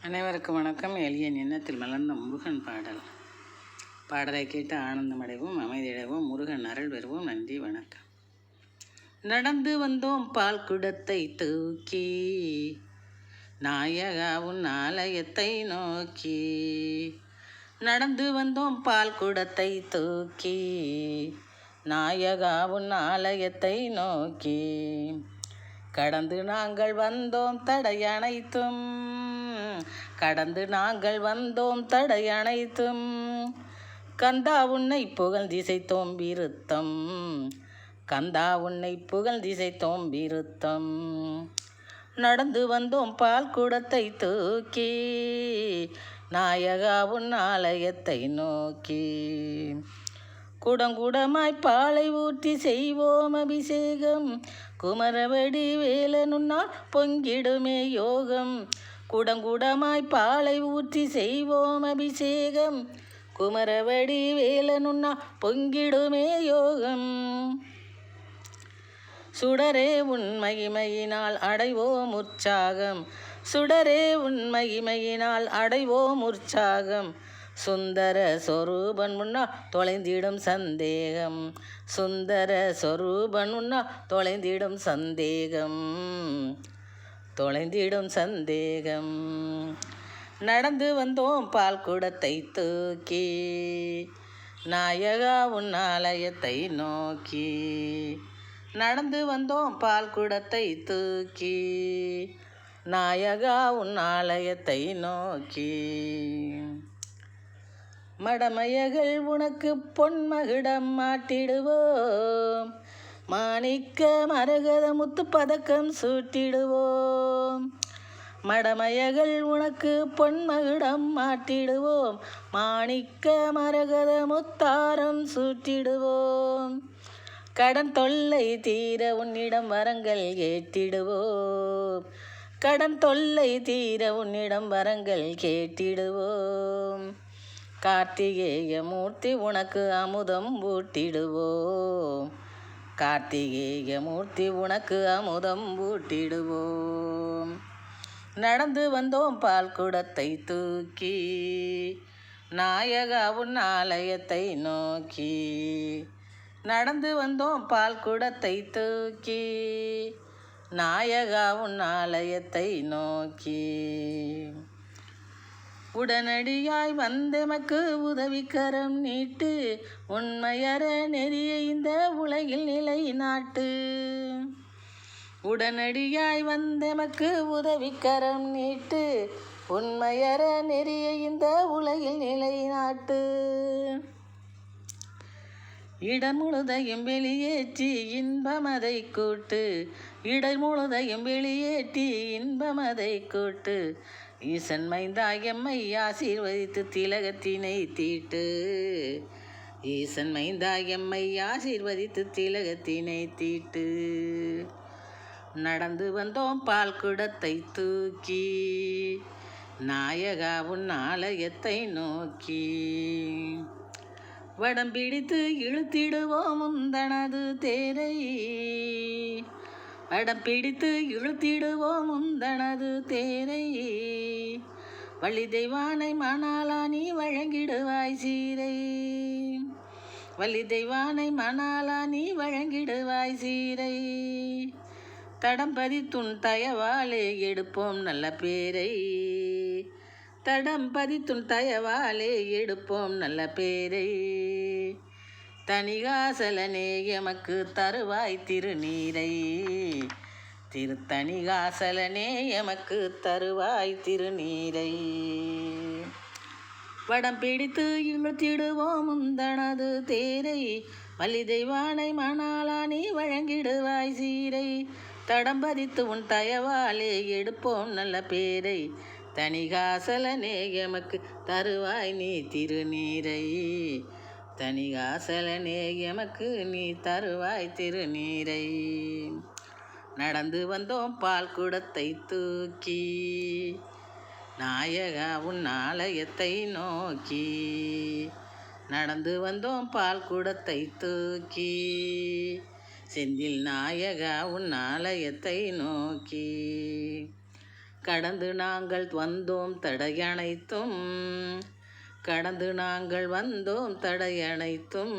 அனைவருக்கும் வணக்கம். எளிய எண்ணத்தில் மலர்ந்த முருகன் பாடலை கேட்டு ஆனந்தமடைவோம், அமைதியடைவோம், முருகன் அருள் பெறுவோம். நன்றி, வணக்கம். நடந்து வந்தோம் பால் குடத்தை தூக்கி, நாயகா உன் ஆலயத்தை நோக்கி. நடந்து வந்தோம் பால் குடத்தை தூக்கி, நாயகா உன் ஆலயத்தை நோக்கி. கடந்து நாங்கள் வந்தோம் தடை அனைத்தும், கடந்து நாங்கள் வந்தோம் தடை அனைத்தும். கந்தா உன்னை புகழ்ந்திசைத்தோம் விருத்தம், கந்தா உன்னை புகழ்ந்திசைத்தோம் விருத்தம். நடந்து வந்தோம் பால் குடத்தை தூக்கி, நாயகா உன் ஆலயத்தை நோக்கி. குடங்குடமாய் பாலை ஊற்றி செய்வோம் அபிஷேகம், குமரவடி வேலனுன்னால் பொங்கிடுமே யோகம். குடங்குடமாய் பாலை ஊற்றி செய்வோம் அபிஷேகம், குமரவடி வேலனுன்னால் பொங்கிடுமே யோகம். சுடரே உன் மகிமையினால் அடைவோம் உற்சாகம், சுடரே உன் மகிமையினால் அடைவோம் உற்சாகம். சுந்தர சொரூபன் முன்னா தொலைந்திடும் சந்தேகம், சுந்தர சொரூபன் முன்னா தொலைந்திடும் சந்தேகம், தொலைந்திடும் சந்தேகம். நடந்து வந்தோம் பால் குடத்தை தூக்கி, நாயகா உன் ஆலயத்தை நோக்கி. நடந்து வந்தோம் பால் குடத்தை தூக்கி, நாயகா உன் ஆலயத்தை நோக்கி. மடமையகள் உனக்கு பொன்மகுடம் மாட்டிடுவோம், மாணிக்க மரகத முத்து பதக்கம் சூட்டிடுவோம். மடமையகள் உனக்கு பொன்மகுடம் மாட்டிடுவோம், மாணிக்க மரகத முத்தாரம் சூட்டிடுவோம். கடன் தொல்லை தீர உன்னிடம் வரங்கள் கேட்டிடுவோம், கடன் தொல்லை தீர உன்னிடம் வரங்கள் கேட்டிடுவோம். கார்த்திகேய மூர்த்தி உனக்கு அமுதம் ஊட்டிடுவோம், கார்த்திகேய மூர்த்தி உனக்கு அமுதம் ஊட்டிடுவோம். நடந்து வந்தோம் பால் குடத்தை தூக்கி, நாயகா உன் ஆலயத்தை நோக்கி. நடந்து வந்தோம் பால் குடத்தை தூக்கி, நாயகா உன் ஆலயத்தை நோக்கி. உடனடியாய் வந்தெமக்கு உதவிக்கரம் நீட்டு, உண்மையற நெறிய இந்த உலகில் நிலை நாட்டு. உடனடியாய் வந்தெமக்கு உதவிக்கரம் நீட்டு, உண்மையற நெறிய இந்த உலகில் நிலை நாட்டு. இடர் முழுதையும் வெளியேற்றி இன்பமதை கூட்டு, இடர் முழுதையும் வெளியேற்றி இன்பமதை கூட்டு. ஈசன் மைந்தா எம்மை ஆசீர்வதித்து திலகத்தினை தீட்டு, ஈசன் மைந்தா எம்மை ஆசீர்வதித்து திலகத்தினை தீட்டு. நடந்து வந்தோம் பால் குடத்தை தூக்கி, நாயகா உன் ஆலயத்தை நோக்கி. வடம் பிடித்து இழுத்திடுவோம் உந்தனது தேரை, வடம் பிடித்து இழுத்திடுவோம் உந்தனது தேரை. வள்ளி தெய்வானை மணாலா நீ வழங்கிடுவாய் சீரை, வள்ளி தெய்வானை மணாலா நீ வழங்கிடுவாய் சீரை. தடம் பதித்துன் தயவாலே எடுப்போம் நல்ல பேரை, தடம் பதித்துன் தயவாலே எடுப்போம் நல்ல பேரை. தணிகாசலனே எமக்கு தருவாய் திருநீரை, திருத்தணிகாசலனே எமக்கு தருவாய் திருநீரை. வடம் பிடித்து இழுத்திடுவோம் உந்தனது தேரை, வள்ளி தெய்வானை மணாலா நீ வழங்கிடுவாய் சீரை. தடம் பதித்து உன் தயவாலே எடுப்போம் நல்ல பேரை, தணிகாசலனே எமக்கு தருவாய் நீ திருநீரை, தணிகாசலனே எமக்கு நீ தருவாய் திருநீரை. நடந்து வந்தோம் பால் குடத்தை தூக்கி, நாயகா உன் ஆலயத்தை நோக்கி. நடந்து வந்தோம் பால் குடத்தை தூக்கி, செந்தில் நாயகா உன் ஆலயத்தை நோக்கி. கடந்து நாங்கள் வந்தோம் தடையணைத்தும், கடந்து நாங்கள் வந்தோம் தடையணைத்தும்.